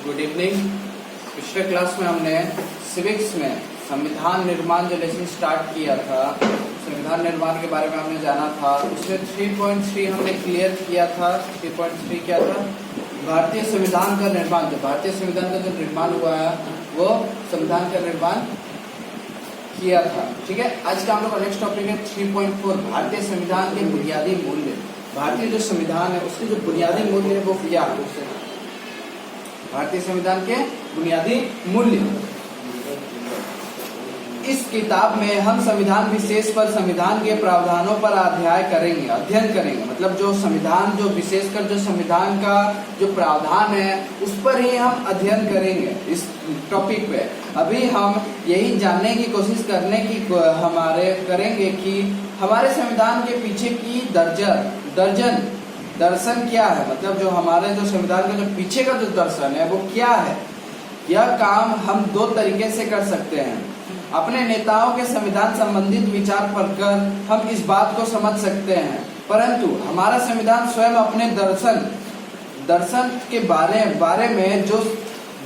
Good evening. पिछले class में हमने सिविक्स में संविधान निर्माण जो लेसन स्टार्ट किया था, संविधान निर्माण के बारे में हमने जाना था। उसमें 3.3 हमने क्लियर किया था। 3.3 क्या था? भारतीय संविधान का निर्माण। जो भारतीय संविधान का जो निर्माण हुआ है वो संविधान का निर्माण किया था। ठीक है, आज का हम लोग का नेक्स्ट टॉपिक है 3.4 भारतीय संविधान के बुनियादी मूल्य। भारतीय जो संविधान है उसके जो बुनियादी मूल्य है वो क्या है? भारतीय संविधान के बुनियादी मूल्य। इस किताब में हम संविधान विशेष पर संविधान के प्रावधानों पर अध्ययन करेंगे। मतलब जो संविधान, जो विशेषकर जो संविधान का जो प्रावधान है उस पर ही हम अध्ययन करेंगे इस टॉपिक पे। अभी हम यही जानने की कोशिश करेंगे कि हमारे संविधान के पीछे की दर्शन क्या है। मतलब जो हमारे जो संविधान का जो पीछे का जो दर्शन है वो क्या है। यह काम हम दो तरीके से कर सकते हैं। अपने नेताओं के संविधान संबंधित विचार पढ़कर हम इस बात को समझ सकते हैं, परंतु हमारा संविधान स्वयं अपने दर्शन के बारे में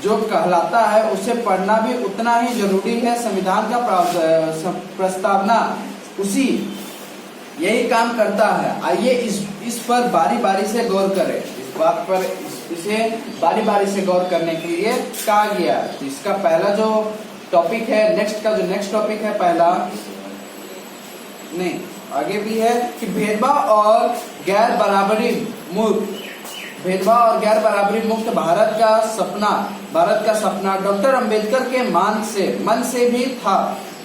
जो कहलाता है उसे पढ़ना भी उतना ही जरूरी है। संविधान का प्रस्तावना उसी यही काम करता है। आइए इस पर बारी बारी से गौर करें। इस बात पर इसे बारी बारी से गौर करने के लिए कहा गया। तो इसका पहला जो टॉपिक है, नेक्स्ट टॉपिक है पहला, नहीं आगे भी है कि भेदभाव और गैर बराबरी मुक्त भारत का सपना डॉक्टर अंबेडकर के मन से भी था,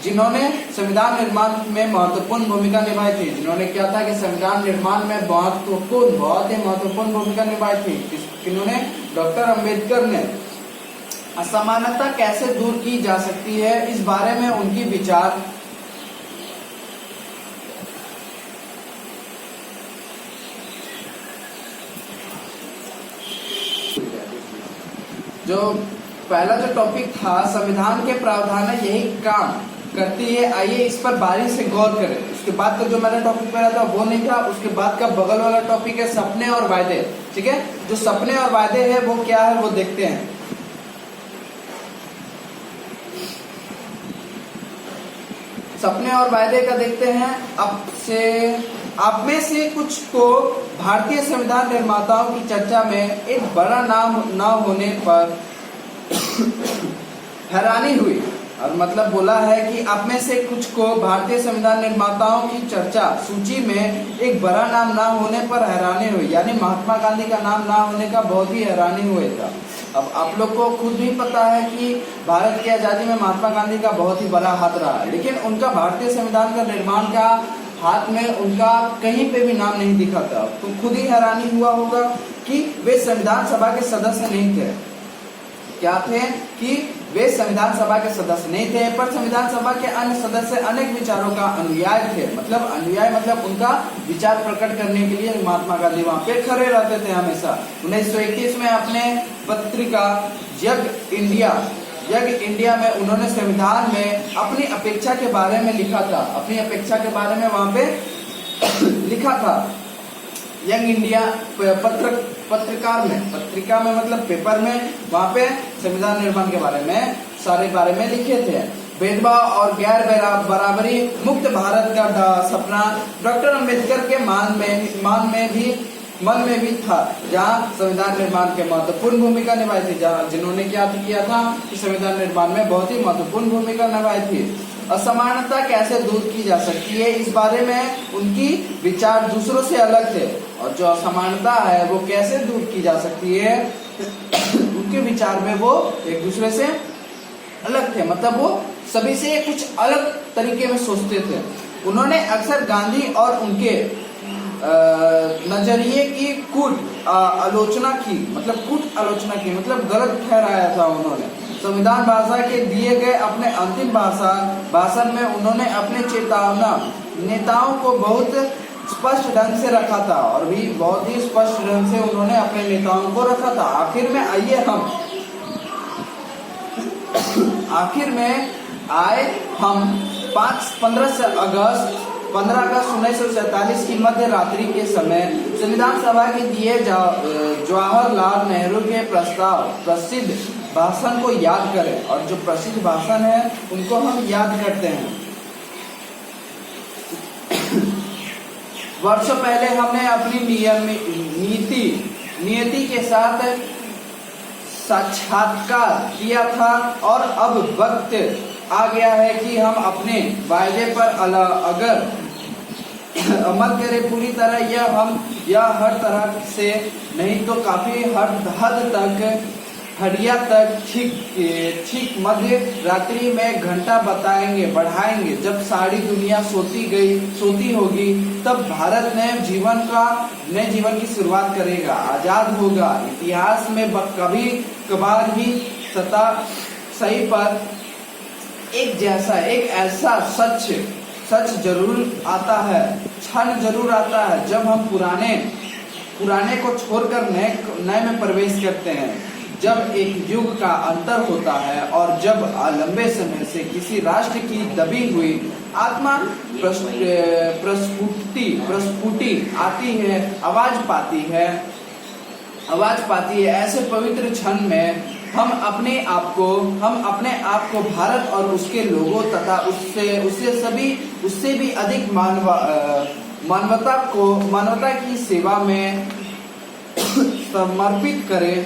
जिन्होंने संविधान निर्माण में महत्वपूर्ण भूमिका निभाई थी। जिन्होंने क्या था कि संविधान निर्माण में बहुत ही महत्वपूर्ण भूमिका निभाई थी। किन्होंने? डॉक्टर अंबेडकर ने। असमानता कैसे दूर की जा सकती है, इस बारे में उनकी विचार जो पहला जो टॉपिक था संविधान के प्रावधान है यही काम करती है। आइए इस पर बारी से गौर करें। उसके बाद का जो मैंने टॉपिक पढ़ा था वो नहीं था। उसके बाद का बगल वाला टॉपिक है सपने और वायदे। ठीक है, जो सपने और वायदे है वो क्या है वो देखते हैं। सपने और वायदे का देखते हैं। आप में से कुछ को भारतीय संविधान निर्माताओं की चर्चा में एक बड़ा नाम न होने पर हैरानी हुई। और मतलब बोला है कि आप में से कुछ को भारतीय संविधान निर्माताओं की चर्चा सूची में एक बड़ा नाम ना होने पर हैरानी हुई। यानी महात्मा गांधी का नाम ना होने का बहुत ही हैरानी हुआ था। अब आप लोग को खुद भी पता है कि भारत की आजादी में महात्मा गांधी का बहुत ही बड़ा हाथ रहा है, लेकिन उनका भारतीय संविधान का निर्माण का हाथ में उनका कहीं पे भी नाम नहीं दिखा था। तो खुद ही हैरानी हुआ होगा कि वे संविधान सभा के सदस्य नहीं थे। क्या थे? कि वे संविधान सभा के सदस्य नहीं थे, पर संविधान सभा के अन्य सदस्य अनेक विचारों का अनुयायी थे। मतलब उनका विचार प्रकट करने के लिए महात्मा गांधी वहां पे खड़े रहते थे हमेशा। 1921 में अपने पत्रिका यंग इंडिया में उन्होंने संविधान में अपनी अपेक्षा के बारे में लिखा था। अपनी अपेक्षा के बारे में वहां पे लिखा था। यंग इंडिया पत्रिका में मतलब पेपर में वहां पे संविधान निर्माण के बारे में लिखे थे। भेदभाव और गैर बराबरी मुक्त भारत का सपना डॉक्टर अंबेडकर के मन में भी था, जहां संविधान निर्माण के महत्वपूर्ण भूमिका निभाई थी। जिन्होंने क्या किया था कि संविधान निर्माण में बहुत ही महत्वपूर्ण भूमिका निभाई थी। असमानता कैसे दूर की जा सकती है, इस बारे में उनकी विचार दूसरों से अलग थे। और जो असमानता है वो कैसे दूर की जा सकती है, उनके विचार में वो एक दूसरे से अलग थे। मतलब वो सभी से कुछ अलग तरीके में सोचते थे। उन्होंने अक्सर गांधी और उनके नजरिए की कूट आलोचना की। मतलब गलत ठहराया था उन्होंने। संविधान भाषा के दिए गए अपने अंतिम भाषण में उन्होंने अपने चेतावना नेताओं को बहुत स्पष्ट ढंग से रखा था, और भी बहुत ही स्पष्ट ढंग से उन्होंने अपने नेताओं को रखा था। आखिर में आए हम 15 अगस्त 15 अगस्त 1947 की मध्य रात्रि के समय संविधान सभा के दिए जवाहरलाल नेहरू के प्रसिद्ध भाषण को याद करें। और जो प्रसिद्ध भाषण है उनको हम याद करते हैं। वर्षों पहले हमने अपनी नियति के साथ साक्षात्कार किया था और अब वक्त आ गया है कि हम अपने वायदे पर अगर अमल करें पूरी तरह। यह हर तरह से नहीं तो काफी हद तक हड़िया तक ठीक मध्य रात्रि में घंटा बढ़ाएंगे। जब सारी दुनिया सोती होगी तब भारत नए जीवन की शुरुआत करेगा, आजाद होगा। इतिहास में कभी कभार ही सही पर एक ऐसा सच जरूर आता है, क्षण जरूर आता है जब हम पुराने को छोड़कर नए में प्रवेश करते हैं। जब एक युग का अंतर होता है और जब लंबे समय से किसी राष्ट्र की दबी हुई आत्मा प्रस्फुटी आती है, आवाज पाती है। ऐसे पवित्र क्षण में हम अपने आप को भारत और उसके लोगों तथा उससे भी अधिक मानवता की सेवा में समर्पित करें।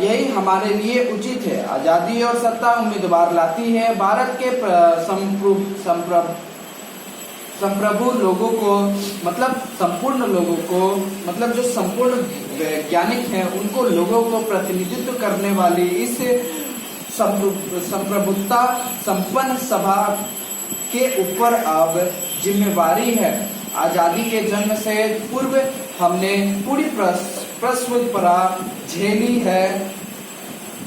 यही हमारे लिए उचित है। आजादी और सत्ता उम्मीदवार लाती है। भारत के संप्रभु लोगों को संपूर्ण लोगों को जो संपूर्ण वैज्ञानिक हैं उनको लोगों को प्रतिनिधित्व करने वाली इस संप्रभुता संपन्न सभा के ऊपर अब जिम्मेवारी है। आजादी के जन्म से पूर्व हमने पूरी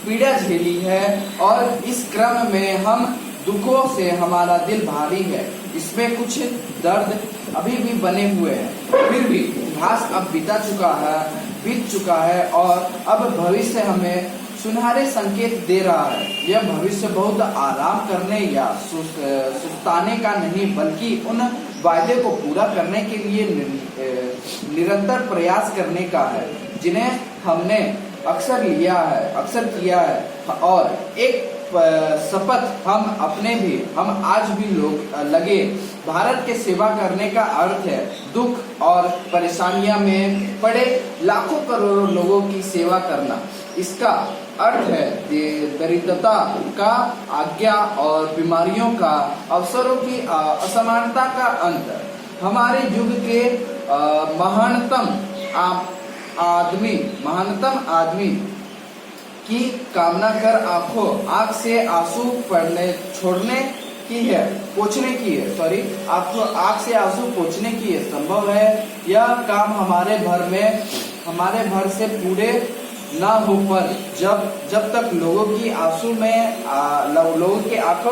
पीड़ा झेली है और इस क्रम में हम दुखों से हमारा दिल भारी है। इसमें कुछ दर्द अभी भी बने हुए हैं। फिर भी इतिहास अब बीत चुका है और अब भविष्य हमें सुनहरे संकेत दे रहा है। यह भविष्य बहुत आराम करने या सुस्ताने का नहीं बल्कि उन वायदे को पूरा करने के लिए निरंतर प्रयास करने का है जिन्हें हमने अक्सर किया है। और एक शपथ हम आज भी लगे। भारत के सेवा करने का अर्थ है दुख और परेशानियां में पड़े लाखों करोड़ों लोगों की सेवा करना। इसका अर्थ है दरिद्रता का आज्ञा और बीमारियों का, अवसरों की असमानता का अंत। हमारे युग के महानतम आदमी की कामना कर आंख से आंसू पोंछने की है। संभव है यह काम हमारे भर से पूरे ना हो, पर जब तक लोगों की आंखों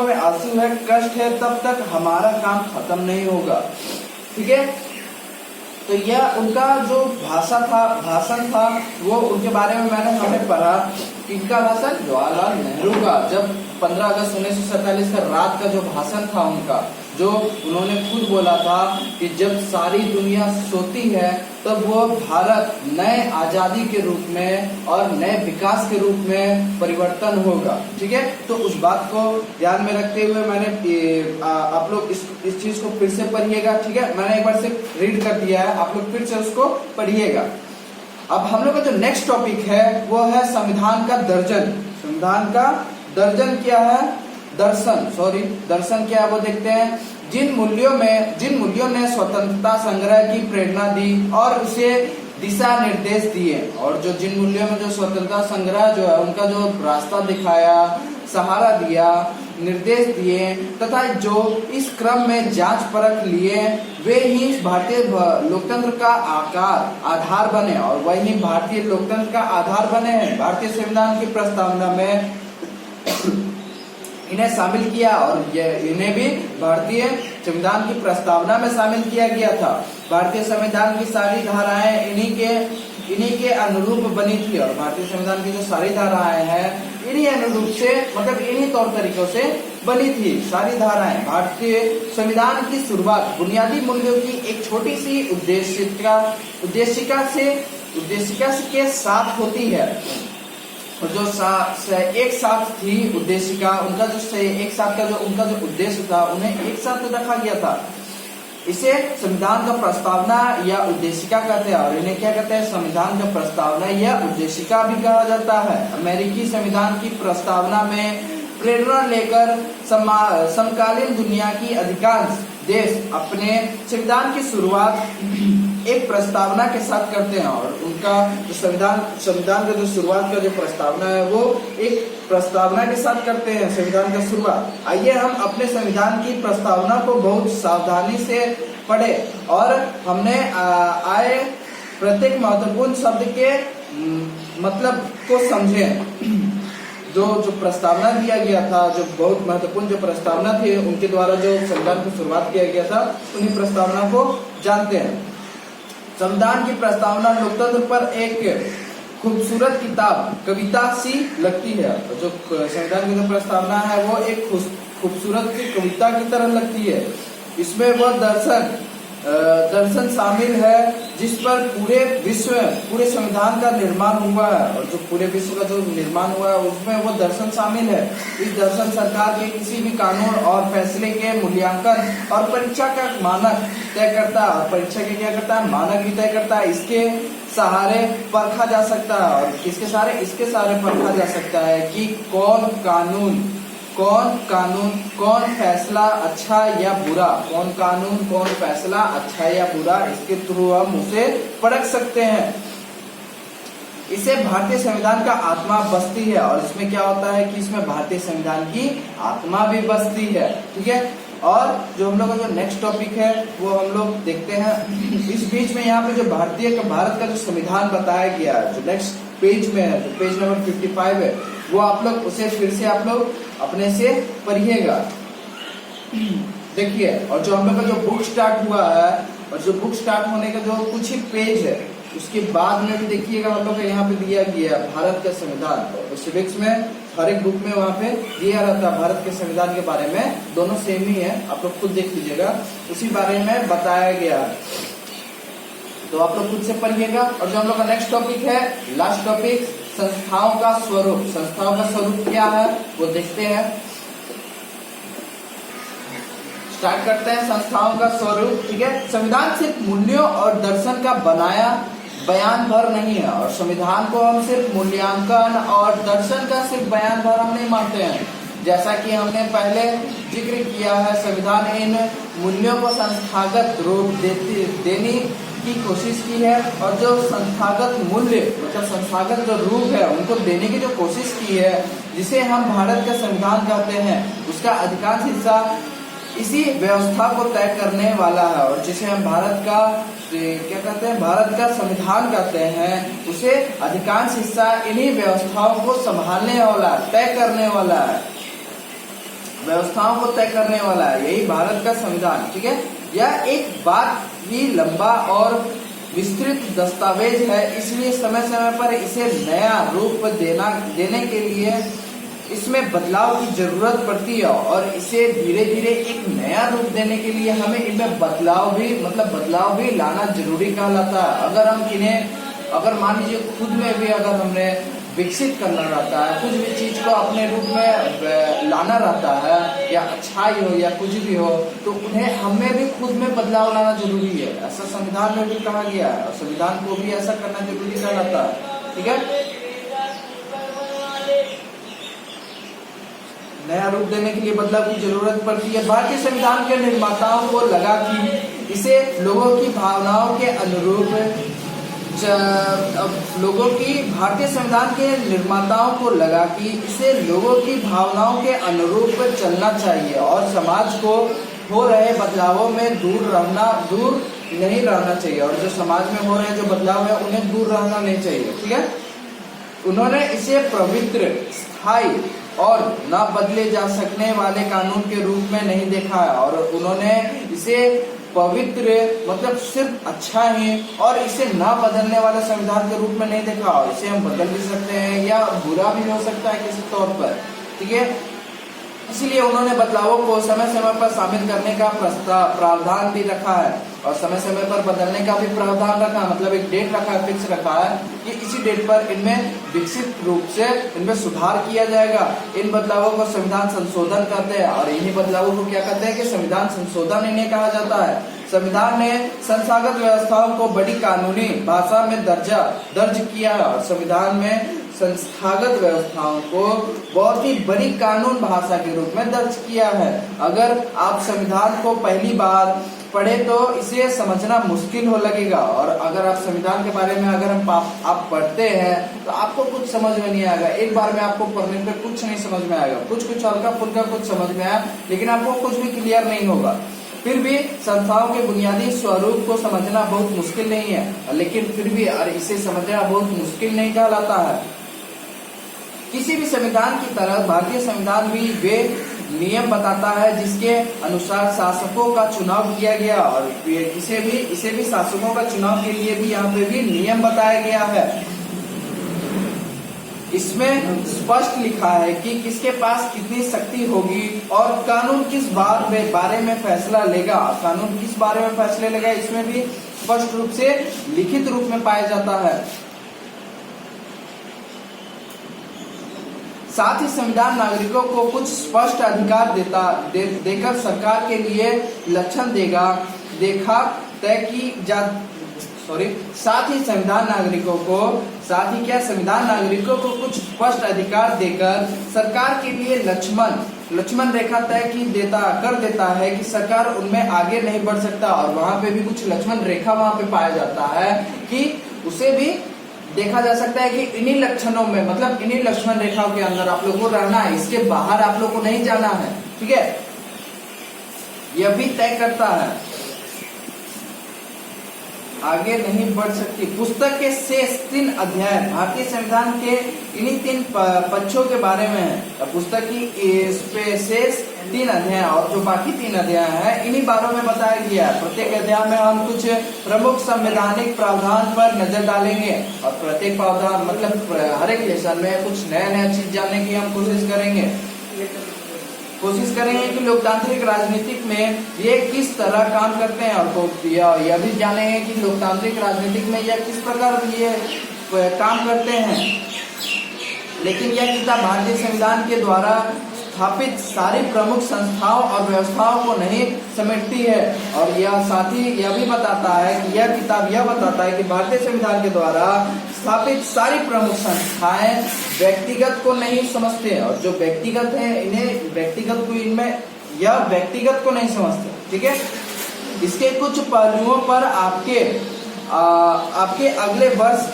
में आंसू है, कष्ट है, तब तक हमारा काम खत्म नहीं होगा। ठीक है, तो यह उनका जो भाषण था वो उनके बारे में हमने पढ़ा। किनका भाषण? जवाहरलाल नेहरू का। जब 15 अगस्त 1947 का रात का जो भाषण था उनका, जो उन्होंने खुद बोला था कि जब सारी दुनिया सोती है तब वो भारत नए आजादी के रूप में और नए विकास के रूप में परिवर्तन होगा। ठीक है, तो उस बात को ध्यान में रखते हुए मैंने आप लोग इस चीज को फिर से पढ़िएगा। ठीक है, मैंने एक बार से रीड कर दिया है, आप लोग फिर से उसको पढ़िएगा। अब हम लोग का जो नेक्स्ट टॉपिक है वो है संविधान का दर्जन। संविधान का दर्जन क्या है? दर्शन क्या है वो देखते हैं। जिन मूल्यों ने स्वतंत्रता संग्राम की प्रेरणा दी और उसे दिशा निर्देश दिए, और जिन मूल्यों में जो स्वतंत्रता संग्राम जो है उनका जो रास्ता दिखाया, सहारा दिया, निर्देश दिए तथा जो इस क्रम में जांच परख लिए, वे ही भारतीय लोकतंत्र का आधार बने। और वही भारतीय लोकतंत्र का आधार बने हैं। भारतीय संविधान की प्रस्तावना में इन्हें शामिल किया और इन्हें भी भारतीय संविधान की प्रस्तावना में शामिल किया गया था। भारतीय संविधान की सारी धाराएं इन्हीं के इन्हीं के अनुरूप बनी थी और भारतीय संविधान की जो सारी धाराएं हैं इन्हीं अनुरूप से मतलब इन्हीं तौर तरीकों से बनी थी सारी धाराएं। भारतीय संविधान की शुरुआत बुनियादी मूल्यों की एक छोटी सी उद्देशिका के साथ होती है। जो एक साथ थी उद्देशिका, उनका जो एक साथ का जो उनका जो उद्देश्य था उन्हें एक साथ रखा गया था। इसे संविधान का प्रस्तावना या उद्देशिका कहते हैं और इन्हें क्या कहते हैं, संविधान का प्रस्तावना या उद्देशिका भी कहा जाता है। अमेरिकी संविधान की प्रस्तावना में प्रेरणा लेकर समकालीन दुनिया की अधिकांश देश अपने संविधान की शुरुआत एक प्रस्तावना के साथ करते हैं और उनका जो संविधान का जो शुरुआत का जो प्रस्तावना है वो एक प्रस्तावना के साथ करते हैं संविधान का शुरुआत। आइए हम अपने संविधान की प्रस्तावना को बहुत सावधानी से पढ़े और हमने आए प्रत्येक महत्वपूर्ण शब्द के मतलब को समझें। जो प्रस्तावना दिया गया था, जो बहुत महत्वपूर्ण जो प्रस्तावना थी उनके द्वारा जो संविधान की शुरुआत किया गया था उन्हीं प्रस्तावना को जानते हैं। संविधान की प्रस्तावना लोकतंत्र पर एक खूबसूरत किताब कविता सी लगती है। जो संविधान की जो प्रस्तावना है वो एक खूबसूरत सी कविता की तरह लगती है। इसमें वह दर्शन शामिल है जिस पर पूरे संविधान का निर्माण हुआ है और जो पूरे विश्व का जो निर्माण हुआ है उसमें वो दर्शन शामिल है। इस दर्शन सरकार के किसी भी कानून और फैसले के मूल्यांकन और परीक्षा का मानक तय करता है और परीक्षा के क्या करता है, मानक भी तय करता है। इसके सहारे परखा जा सकता है और किसके सहारे, इसके सहारे परखा जा सकता है कि कौन फैसला अच्छा या बुरा, कौन कानून कौन फैसला अच्छा या बुरा, इसके थ्रू हम उसे परख सकते हैं। इसे भारतीय संविधान का आत्मा बसती है और इसमें क्या होता है कि इसमें भारतीय संविधान की आत्मा भी बसती है। ठीक है, और जो हम लोग का जो नेक्स्ट टॉपिक है वो हम लोग देखते हैं। इस बीच में यहाँ पे जो भारत का जो संविधान बताया गया है जो नेक्स्ट पेज में है, जो पेज नंबर 55 है, वो आप लोग उसे फिर से आप लोग अपने से पढ़िएगा। देखिए, और जो हम लोग का जो बुक स्टार्ट हुआ है और जो बुक स्टार्ट होने का जो कुछ ही पेज है उसके बाद में भी देखिएगा हम लोग का यहाँ पे दिया गया है भारत का संविधान। तो सिविक्स में हर एक बुक में वहाँ पे दिया रहता है भारत के संविधान के बारे में, दोनों सेम ही है, आप लोग खुद देख लीजिएगा, उसी बारे में बताया गया है। तो आप लोग खुद से पढ़िएगा। और जो हम लोग का नेक्स्ट टॉपिक है, लास्ट टॉपिक, संस्थाओं का स्वरूप। संस्थाओं का स्वरूप क्या है वो देखते हैं। स्टार्ट करते हैं संस्थाओं का स्वरूप। ठीक है, संविधान सिर्फ मूल्यों और दर्शन का बनाया बयान भर नहीं है और संविधान को हम सिर्फ मूल्यांकन और दर्शन का सिर्फ बयान भर हम नहीं मानते हैं। जैसा कि हमने पहले जिक्र किया है, संविधान इन मूल्यों को संस्थागत रूप देने की कोशिश की है और जो संस्थागत मूल्य मतलब संस्थागत जो रूप है उनको देने की जो कोशिश की है, जिसे हम भारत का संविधान कहते हैं, उसका अधिकांश हिस्सा इसी व्यवस्था को तय करने वाला है। और जिसे हम भारत का क्या कहते हैं, भारत का संविधान कहते हैं, उसे अधिकांश हिस्सा इन्हीं व्यवस्थाओं को संभालने वाला, तय करने वाला है, व्यवस्थाओं को तय करने वाला है, यही भारत का संविधान। ठीक है, यह एक बात ही लंबा और विस्तृत दस्तावेज है, इसलिए समय समय पर इसे नया रूप देने के लिए इसमें बदलाव की जरूरत पड़ती है और इसे धीरे धीरे एक नया रूप देने के लिए हमें इनमें बदलाव भी लाना जरूरी कहलाता है। अगर हम अगर मान लीजिए खुद में भी अगर हमने विकसित करना रहता है, कुछ भी चीज को अपने रूप में लाना रहता है, या अच्छाई हो या कुछ भी हो, तो उन्हें हमें भी खुद में बदलाव लाना जरूरी है। ऐसा संविधान में भी कहा गया है और संविधान को भी ऐसा करना जरूरी कहलाता है। ठीक है, नया रूप देने के लिए बदलाव की जरूरत पड़ती है। भारतीय संविधान के निर्माताओं को लगा कि इसे लोगों की भावनाओं के अनुरूप भारतीय संविधान के निर्माताओं को लगा कि इसे लोगों की भावनाओं के अनुरूप चलना चाहिए और समाज को हो रहे बदलावों में दूर नहीं रहना चाहिए। और जो समाज में हो रहे जो बदलाव है उन्हें दूर रहना नहीं चाहिए। ठीक है, उन्होंने इसे पवित्र, स्थायी और न बदले जा सकने वाले कानून के रूप में नहीं देखा है और उन्होंने इसे पवित्र मतलब सिर्फ अच्छा ही और इसे ना बदलने वाले संविधान के रूप में नहीं देखा। इसे हम बदल भी सकते हैं या बुरा भी हो सकता है किसी तौर पर, ठीक है। इसलिए उन्होंने बदलावों को समय समय पर शामिल करने का प्रावधान भी रखा है और समय समय पर बदलने का भी प्रावधान रखा है, मतलब एक डेट रखा है, फिक्स रखा है कि इसी डेट पर इनमें विकसित रूप से इनमें सुधार किया जाएगा। इन बदलावों को संविधान संशोधन कहते हैं और इन्हीं बदलावों को क्या कहते हैं कि संविधान संशोधन इन्हें कहा जाता है। संविधान ने संस्थागत व्यवस्थाओं को बड़ी कानूनी भाषा में दर्ज किया और संविधान में संस्थागत व्यवस्थाओं को बहुत ही बड़ी कानून भाषा के रूप में दर्ज किया है। अगर आप संविधान को पहली बार पढ़े तो इसे समझना मुश्किल हो लगेगा और अगर आप संविधान के बारे में अगर आप पढ़ते हैं तो आपको कुछ समझ में नहीं आएगा। एक बार में आपको पढ़ने पे कुछ नहीं समझ में आएगा, कुछ हल्का फुल्का कुछ समझ में आया लेकिन आपको कुछ भी क्लियर नहीं होगा। फिर भी संस्थाओं के बुनियादी स्वरूप को समझना बहुत मुश्किल नहीं है, लेकिन फिर भी इसे समझना बहुत मुश्किल नहीं कहलाता है। किसी भी संविधान की तरह भारतीय संविधान भी वे नियम बताता है जिसके अनुसार शासकों का चुनाव किया गया और इसे भी शासकों का चुनाव के लिए भी यहाँ पे भी नियम बताया गया है। इसमें स्पष्ट लिखा है कि किसके पास कितनी शक्ति होगी और कानून किस बारे में फैसला लेगा। कानून किस बारे में फैसले लेगा इसमें भी स्पष्ट रूप से लिखित रूप में पाया जाता है। साथ ही संविधान नागरिकों को कुछ स्पष्ट अधिकार देकर सरकार के लिए लक्षण साथ ही संविधान नागरिकों को कुछ स्पष्ट अधिकार देकर सरकार के लिए लक्ष्मण रेखा तय कर देता है कि सरकार उनमें आगे नहीं बढ़ सकता और वहां पे भी कुछ लक्ष्मण रेखा वहां पे पाया जाता है कि उसे भी देखा जा सकता है कि इन्हीं लक्षणों में मतलब इन्हीं लक्ष्मण रेखाओं के अंदर आप लोग को रहना है, इसके बाहर आप लोग को नहीं जाना है, ठीक है। यह भी तय करता है आगे नहीं बढ़ सकती। पुस्तक के शेष 3 अध्याय भारतीय संविधान के इन्हीं 3 पक्षों के बारे में है। पुस्तक की शेष 3 अध्याय और जो बाकी 3 अध्याय है इन्हीं बारों में बताया गया है। प्रत्येक अध्याय में हम कुछ प्रमुख संवैधानिक प्रावधान पर नजर डालेंगे और प्रत्येक प्रावधान मतलब हर एक लेसन में कुछ नया चीज जानने की हम कोशिश करेंगे कि लोकतांत्रिक राजनीतिक में ये किस तरह काम करते हैं और यह भी जानेंगे कि लोकतांत्रिक राजनीतिक में यह किस प्रकार ये काम करते हैं। लेकिन यह किताब भारतीय संविधान के द्वारा स्थापित सारी प्रमुख संस्थाओं और व्यवस्थाओं को नहीं समेटती है और यह साथ ही यह भी बताता है कि यह किताब यह बताता है कि भारतीय संविधान के द्वारा स्थापित सारी प्रमुख संस्थाएं व्यक्तिगत को नहीं समझते और जो व्यक्तिगत है इन्हें व्यक्तिगत को नहीं समझते, ठीक है। इसके कुछ पहलुओं पर आपके अगले वर्ष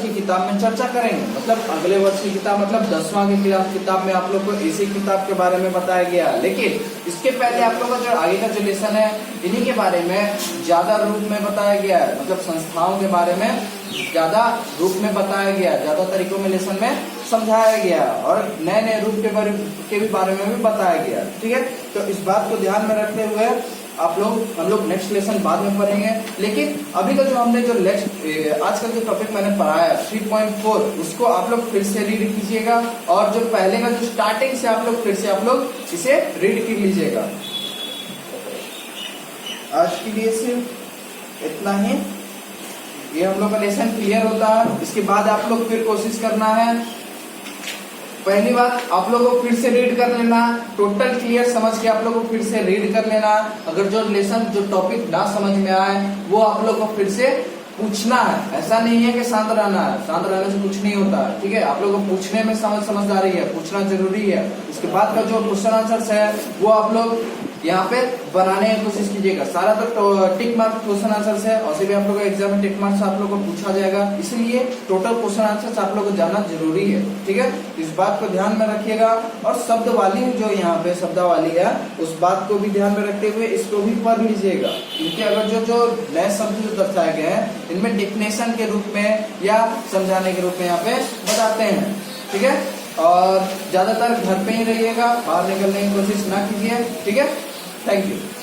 की किताब में चर्चा करेंगे। मतलब अगले वर्ष की किताब मतलब 10वां की किताब में आप लोग को इसी किताब के बारे में बताया गया, लेकिन इसके पहले आप लोग का जो आगे का जो लेसन है इन्हीं के बारे में ज्यादा रूप में बताया गया है। मतलब संस्थाओं के बारे में ज्यादा रूप में बताया गया, ज्यादा तरीकों में लेसन में समझाया गया और नए रूप के भी बारे में भी बताया गया, ठीक है। तो इस बात को ध्यान में रखते हुए हम लोग नेक्स्ट लेसन बाद में पढ़ेंगे। लेकिन अभी का जो हमने जो आज का जो टॉपिक मैंने पढ़ाया 3.4 उसको आप लोग फिर से रीड कीजिएगा और जो पहले का जो स्टार्टिंग से आप लोग इसे रीड कर लीजिएगा। आज के लिए सिर्फ इतना ही, ये हम लोग का लेसन क्लियर होता है। इसके बाद आप लोग फिर कोशिश करना है, पहली बात आप लोगों को फिर से रीड कर लेना, टोटल क्लियर समझ के आप लोगों को फिर से रीड कर लेना। अगर जो लेसन जो टॉपिक ना समझ में आए वो आप लोग को फिर से पूछना है। ऐसा नहीं है कि शांत रहना है, शांत रहने से कुछ नहीं होता है, ठीक है। आप लोगों को पूछने में समझदारी है, पूछना जरूरी है। इसके बाद का जो क्वेश्चन आंसर्स है वो आप लोग यहाँ पे बनाने की कोशिश कीजिएगा। सारा तो टिक मार्क क्वेश्चन आंसर्स है और भी आप लोगों का एग्जाम में टिक मार्क्स आप लोगों को पूछा जाएगा, इसलिए टोटल क्वेश्चन आंसर्स आप लोगों को जानना जरूरी है, ठीक है। इस बात को ध्यान में रखिएगा और शब्दावली जो यहाँ पे शब्दावली है उस बात को भी ध्यान में रखते हुए इसको भी पढ़ लीजिएगा, क्योंकि अगर जो नए शब्द जो दर्शाए गए हैं इनमें डेफिनेशन के रूप में या समझाने के रूप में यहाँ पे बताते हैं, ठीक है। और ज्यादातर घर पे ही रहिएगा, बाहर निकलने की कोशिश ना कीजिए, ठीक है। Thank you.